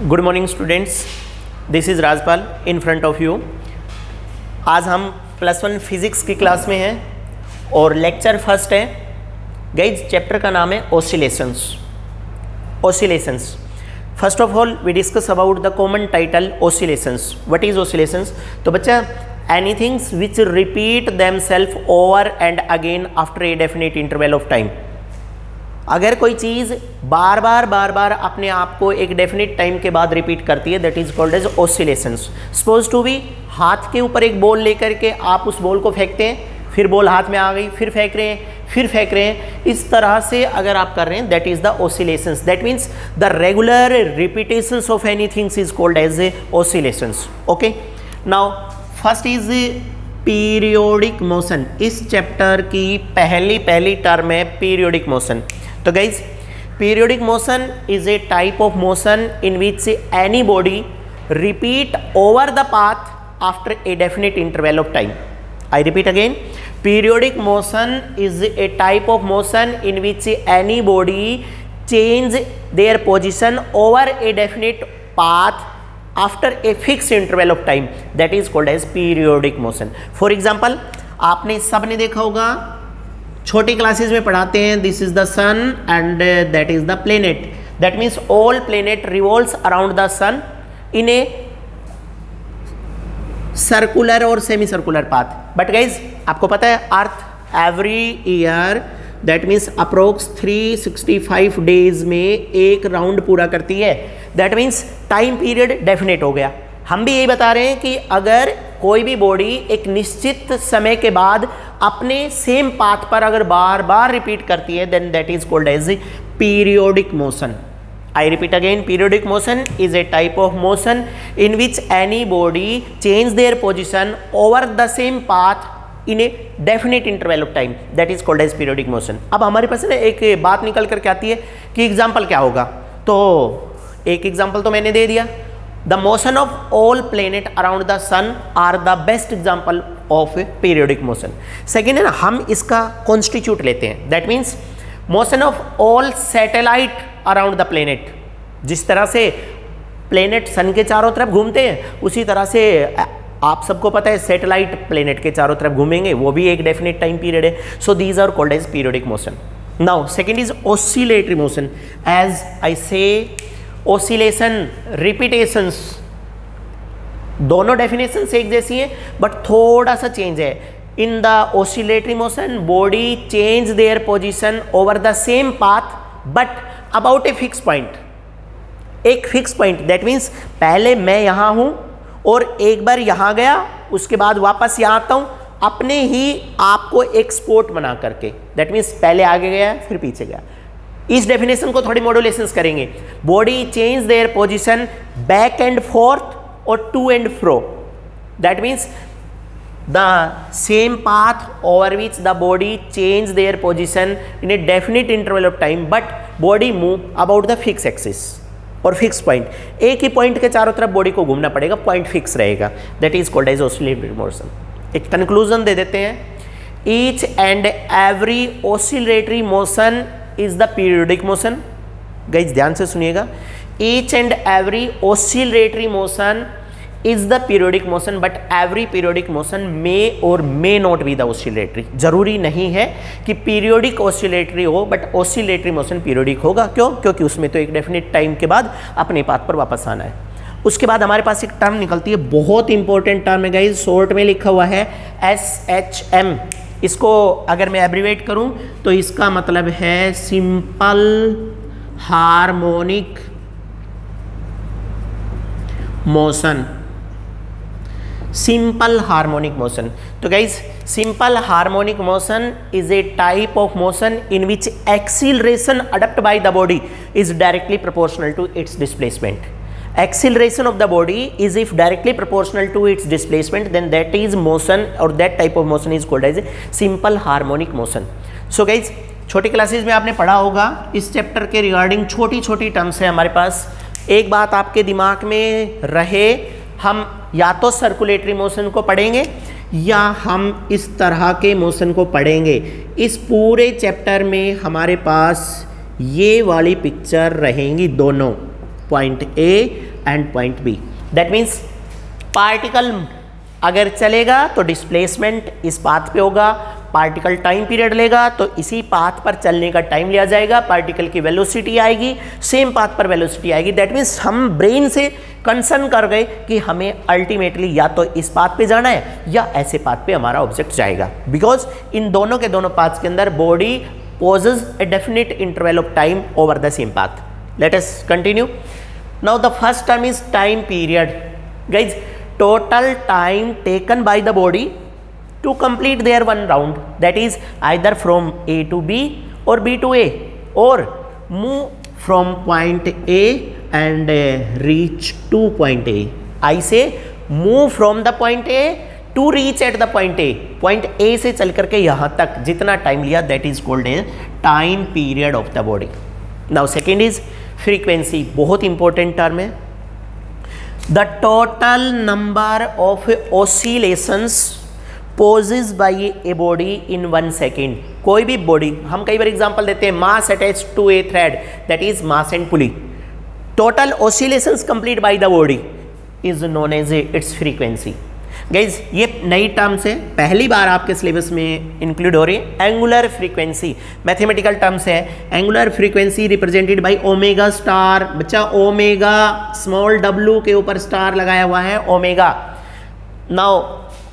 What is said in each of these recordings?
Good morning students, this is Rajpal in front of you. आज हम +1 physics की class में हैं और लेक्चर फर्स्ट है। गाइज चैप्टर का नाम है oscillations. First of all we discuss about the common title oscillations. What is oscillations? तो बच्चा anythings which repeat themselves over and again after a definite interval of time. अगर कोई चीज़ बार बार अपने आप को एक डेफिनेट टाइम के बाद रिपीट करती है, that is called as oscillations. Suppose to be हाथ के ऊपर एक बॉल लेकर के आप उस बॉल को फेंकते हैं, फिर बॉल हाथ में आ गई, फिर फेंक रहे हैं, इस तरह से अगर आप कर रहे हैं, that is the oscillations. That means the regular repetitions of anythings is called as oscillations. Okay, now first is periodic motion. इस चैप्टर की पहली टर्म है पीरियोडिक मोशन। तो guys periodic motion is a type of motion in which any body repeat over the path after a definite interval of time. I repeat again, periodic motion is a type of motion in which any body change their position over a definite path after a fixed interval of time, that is called as periodic motion. For example, आपने सबने देखा होगा, छोटी classes में पढ़ाते हैं, this is the sun and that is the planet. That means all planet revolves around the sun in a circular और semi circular path. But guys आपको पता है earth every year that means approx 365 days में एक round पूरा करती है। That means time period definite हो गया। हम भी यही बता रहे हैं कि अगर कोई भी बॉडी एक निश्चित समय के बाद अपने सेम पाथ पर अगर बार बार रिपीट करती है, then that is called as periodic motion. I repeat again, periodic motion is a type of motion in which any body change their position over the same path in a definite interval of time, that is called as periodic motion. अब हमारे पास ना एक बात निकल कर के आती है कि एग्जाम्पल क्या होगा। तो एक एग्जाम्पल तो मैंने दे दिया, the motion of all planet around the sun are the best example of periodic motion. Second है ना, हम इसका कॉन्स्टिट्यूट लेते हैं, that means motion of all satellite around the planet. जिस तरह से प्लेनेट सन के चारों तरफ घूमते हैं, उसी तरह से आप सबको पता है सैटेलाइट प्लेनेट के चारों तरफ घूमेंगे, वो भी एक डेफिनेट टाइम पीरियड है। So these are called as periodic motion. Now second is oscillatory motion. As I say oscillation, repetitions, दोनों डेफिनेशन एक जैसी है बट थोड़ा सा चेंज है। In the oscillatory motion body change their position over the same path but about a fix point. एक fix point, that means पहले मैं यहां हूं और एक बार यहां गया, उसके बाद वापस यहां आता हूं, अपने ही आपको एक स्पॉट बना करके। दैट मीन्स पहले आगे गया फिर पीछे गया। इस डेफिनेशन को थोड़ी मॉड्यूलेशंस करेंगे। Body change their position back and forth और to and fro. That means the same path over which the body change their position in a definite interval of time, but body move about the fixed axis और fixed point। एक ही point के चारों तरफ body को घूमना पड़ेगा, point fix रहेगा, that is called as oscillatory motion। एक कंक्लूजन दे देते हैं, each and every oscillatory motion is the periodic motion। Guys ध्यान से सुनिएगा, each and every oscillatory motion is the periodic motion but every periodic motion may or may not be the oscillatory। जरूरी नहीं है कि periodic oscillatory हो but oscillatory motion periodic होगा। क्यों? क्योंकि उसमें तो एक डेफिनेट टाइम के बाद अपने पाथ पर वापस आना है। उसके बाद हमारे पास एक टर्म निकलती है, बहुत इंपॉर्टेंट टर्म है गाइस, शॉर्ट में लिखा हुआ है SHM। इसको अगर मैं एब्रीवेट करूं तो इसका मतलब है simple harmonic motion. Simple harmonic motion. तो guys simple harmonic motion is a type of motion in which acceleration adapt by the body is directly proportional to its displacement. Acceleration of the body is if directly proportional to its displacement, then that is motion और that type of motion is called as simple harmonic motion. So guys छोटी classes में आपने पढ़ा होगा, इस chapter के regarding छोटी छोटी टर्म्स है हमारे पास। एक बात आपके दिमाग में रहे, हम या तो सर्कुलेटरी मोशन को पढ़ेंगे या हम इस तरह के मोशन को पढ़ेंगे। इस पूरे चैप्टर में हमारे पास ये वाली पिक्चर रहेंगी दोनों, point A and point B. That means particle अगर चलेगा तो डिस्प्लेसमेंट इस पाथ पे होगा, पार्टिकल टाइम पीरियड लेगा तो इसी पाथ पर चलने का टाइम लिया जाएगा, पार्टिकल की वेलोसिटी आएगी, सेम पाथ पर वेलोसिटी आएगी। दैट मीन्स हम ब्रेन से कंसर्न कर गए कि हमें अल्टीमेटली या तो इस पाथ पे जाना है या ऐसे पाथ पे हमारा ऑब्जेक्ट जाएगा, बिकॉज इन दोनों के दोनों पाथ्स के अंदर body poses a definite interval of time over the same path. Let us continue. Now the first term is time period. Guys, total time taken by the body to complete their one round, that is either from A to B or B to A, or move from point A and reach to point A. I say move from the point A to reach at the point A. Point A से चल करके यहाँ तक जितना time लिया, that is called a time period of the body. Now second is frequency, बहुत important term है। The total number of oscillations poses by a body in 1 second. कोई भी बॉडी, हम कई बार एग्जांपल देते हैं, mass attached to a thread, that is mass and pulley. Total oscillations complete by the body is known as its frequency. Guys, ये नई terms है, पहली बार आपके सिलेबस में इंक्लूड हो रही है। एंगुलर फ्रीक्वेंसी मैथमेटिकल टर्म्स है। Angular frequency represented by omega star. बच्चा, ओमेगा स्मॉल w के ऊपर स्टार लगाया हुआ है, omega. Now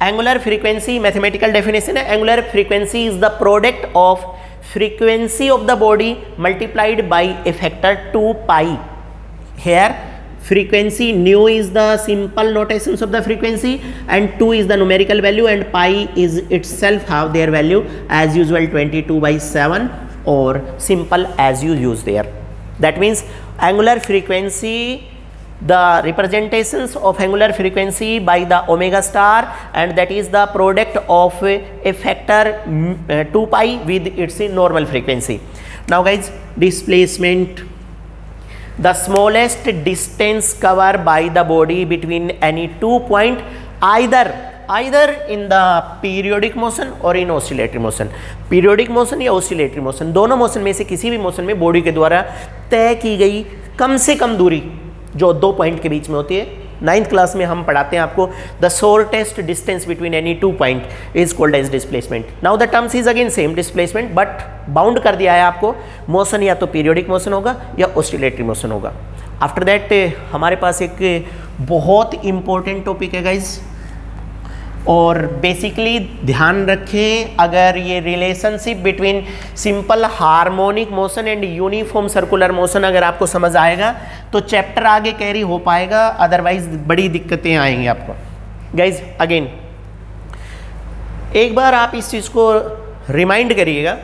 angular frequency mathematical definition है, angular frequency is the product of frequency of the body multiplied by a factor 2 pi. Here frequency nu is the simple notations of the frequency and 2 is the numerical value and pi is itself have their value as usual 22/7 or simple as you use there. That means angular frequency, the representations of angular frequency by the omega star, and that is the product of a factor 2 pi with its normal frequency. Now guys, displacement, the smallest distance covered by the body between any 2 point, either in the periodic motion or in oscillatory motion. Periodic motion या oscillatory motion, दोनों motion में से किसी भी motion में body के द्वारा तय की गई कम से कम दूरी जो 2 पॉइंट के बीच में होती है। 9th क्लास में हम पढ़ाते हैं आपको, the shortest distance between any 2 point is called as displacement. Now the terms is again same, displacement, but bound कर दिया है आपको, मोशन या तो पीरियोडिक मोशन होगा या ऑसिलेटरी मोशन होगा। आफ्टर दैट हमारे पास एक बहुत इंपॉर्टेंट टॉपिक है गाइज, और बेसिकली ध्यान रखें, अगर ये relationship between simple harmonic motion and uniform circular motion अगर आपको समझ आएगा तो चैप्टर आगे कैरी हो पाएगा, अदरवाइज बड़ी दिक्कतें आएंगी आपको। गाइज अगेन एक बार आप इस चीज़ को रिमाइंड करिएगा,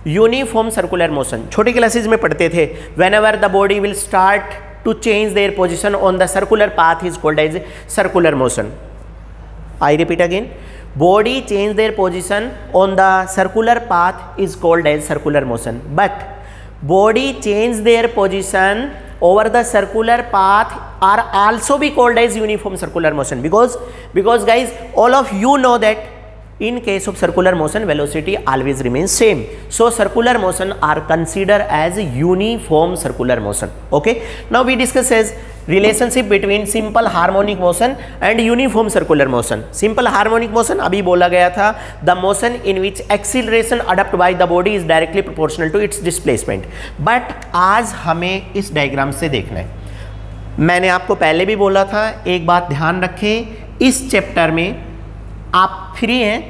यूनिफॉर्म सर्कुलर मोशन छोटी क्लासेज में पढ़ते थे। Whenever the body will start to change their position on the circular path is called as circular motion. I repeat again, body change their position on the circular path is called as circular motion, but body change their position over the circular path are also be called as uniform circular motion, because guys, all of you know that in case of circular motion velocity always remains same, so circular motion are considered as uniform circular motion. Okay, now we discuss as relationship between simple harmonic motion and uniform circular motion. Simple harmonic motion अभी बोला गया था, the motion in which acceleration adopted by the body is directly proportional to its displacement. But आज हमें इस diagram से देखना है। मैंने आपको पहले भी बोला था, एक बात ध्यान रखें, इस चैप्टर में आप फ्री हैं,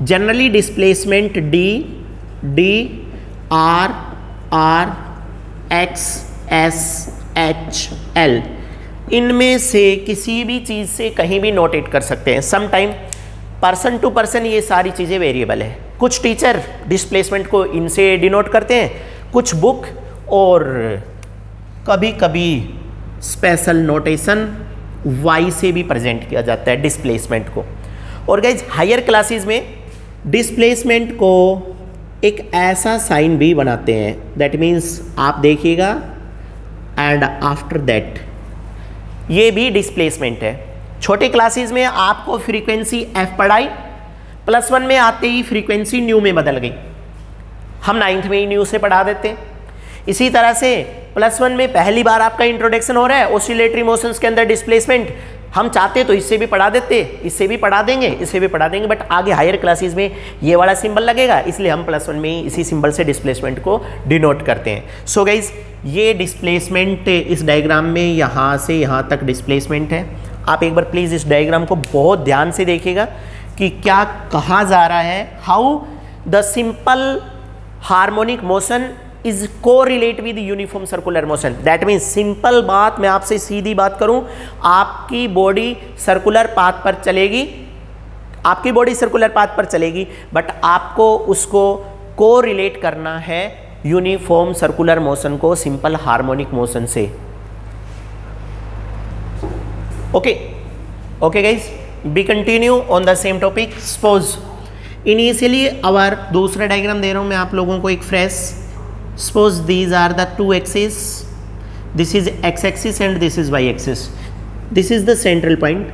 generally displacement D R x S H L, इनमें से किसी भी चीज़ से कहीं भी नोटेट कर सकते हैं। Some time person to person ये सारी चीज़ें वेरिएबल है। कुछ टीचर डिस्प्लेसमेंट को इनसे डिनोट करते हैं, कुछ बुक, और कभी कभी स्पेशल नोटेशन वाई से भी प्रेजेंट किया जाता है डिस्प्लेसमेंट को। और गाइज हायर क्लासेस में डिस्प्लेसमेंट को एक ऐसा साइन भी बनाते हैं, दैट मीन्स आप देखिएगा एंड आफ्टर दैट, ये भी डिस्प्लेसमेंट है। छोटे क्लासेस में आपको फ्रीक्वेंसी एफ पढ़ाई, +1 में आते ही फ्रीक्वेंसी न्यू में बदल गई, हम 9th में ही न्यू से पढ़ा देते हैं। इसी तरह से +1 में पहली बार आपका इंट्रोडक्शन हो रहा है ऑसिलेटरी मोशंस के अंदर डिस्प्लेसमेंट। हम चाहते तो इससे भी पढ़ा देते, इससे भी पढ़ा देंगे, इससे भी पढ़ा देंगे, बट आगे हायर क्लासेस में ये वाला सिंबल लगेगा, इसलिए हम +1 में इसी सिंबल से डिस्प्लेसमेंट को डिनोट करते हैं। सो गाइज ये डिस्प्लेसमेंट इस डायग्राम में यहाँ से यहाँ तक डिस्प्लेसमेंट है। आप एक बार प्लीज़ इस डायग्राम को बहुत ध्यान से देखिएगा कि क्या कहा जा रहा है। How the simple harmonic motion is correlate with uniform circular motion. That means simple बात, मैं आपसे सीधी बात करूं, आपकी बॉडी सर्कुलर पाथ पर चलेगी, आपकी बॉडी सर्कुलर पाथ पर चलेगी, बट आपको उसको कोरिलेट करना है यूनिफॉर्म सर्कुलर मोशन को सिंपल हार्मोनिक मोशन से। Okay okay guys, be continue on the same topic. Suppose initially our दूसरा डायग्राम दे रहा हूं मैं आप लोगों को एक fresh. Suppose these are the two axes. This is x-axis and this is y-axis. This is the central point.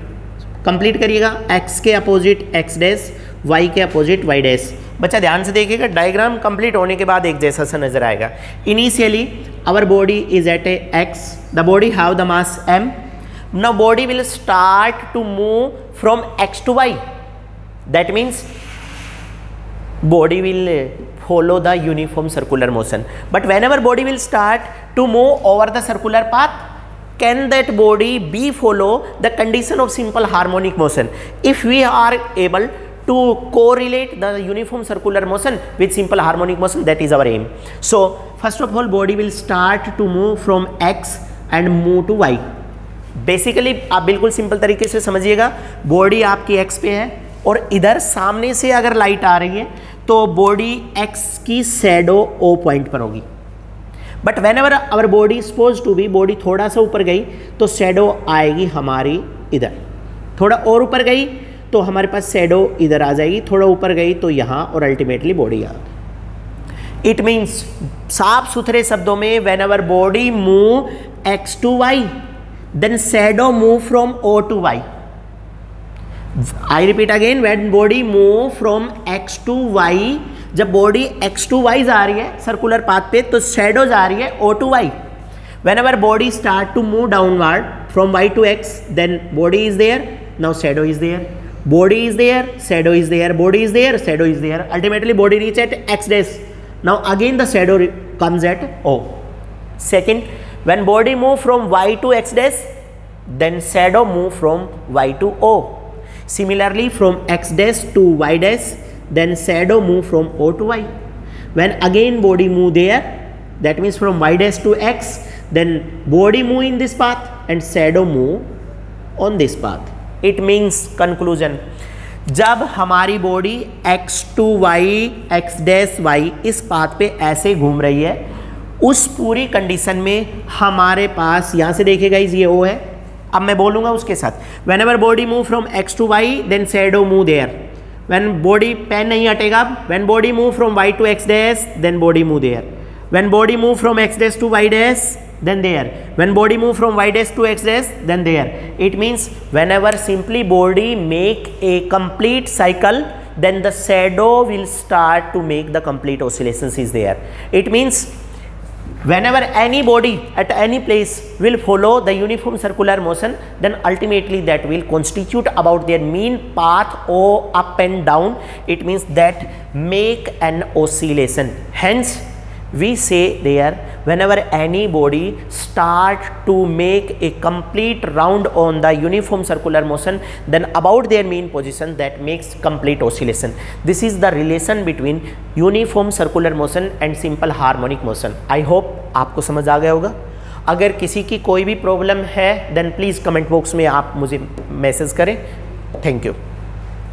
Complete करिएगा, x के अपोजिट x डैश, y के अपोजिट y डैश। बच्चा ध्यान से देखिएगा, डायग्राम कंप्लीट होने के बाद एक जैसा सा नजर आएगा। Initially our body is at a x. The body have the mass m. Now body will start to move from x to y. That means body will follow the uniform circular motion, but whenever body will start to move over the circular path, can that body be follow the condition of simple harmonic motion? If we are able to correlate the uniform circular motion with simple harmonic motion, that is our aim. So first of all body will start to move from x and move to y. Basically आप बिल्कुल simple तरीके से समझिएगा, body आपकी x पे है और इधर सामने से अगर लाइट आ रही है तो बॉडी x की शैडो O पॉइंट पर होगी। But whenever our body suppose to be, body थोड़ा सा ऊपर गई तो शैडो आएगी हमारी इधर, थोड़ा और ऊपर गई तो हमारे पास शैडो इधर आ जाएगी, थोड़ा ऊपर गई तो यहाँ, और अल्टीमेटली बॉडी यहाँ। इट मीन्स साफ सुथरे शब्दों में whenever body move x to y, then shadow move from O to y. I repeat again, when body move from x to y, जब बॉडी x to y जा रही है circular path पे तो शैडो जा रही है O to y. Whenever body start to move downward from y to x, then body is there, now shadow is there, body is there, shadow is there, body is there, shadow is there. Ultimately body reach at x dash. Now again the shadow comes at O. Second, when body move from y to x dash, then shadow move from y to O. Similarly from x dash to y dash, then shadow move from O to y. When again body move there, that means from y dash to x, then body move in this path and shadow move on this path. It means conclusion, जब हमारी body x to y, x dash y इस path पे ऐसे घूम रही है, उस पूरी कंडीशन में हमारे पास यहाँ से देखिएगा ये O है। अब मैं बोलूँगा उसके साथ, whenever body move from x to y, then shadow move there. When body pen नहीं हटेगा, when body move from y to x dash, then body move there. When body move from x dash to y dash, then there. When body move from y dash to x dash, then there. It means whenever simply body make a complete cycle, then the shadow will start to make the complete oscillations is there. It means whenever any body at any place will follow the uniform circular motion, then ultimately that will constitute about their mean path or up and down. It means that make an oscillation. Hence we say there, whenever any body start to make a complete round on the uniform circular motion, then about their mean position that makes complete oscillation. This is the relation between uniform circular motion and simple harmonic motion. I hope आपको समझ आ गया होगा। अगर किसी की कोई भी problem है, then please कमेंट बॉक्स में आप मुझे मैसेज करें। Thank you.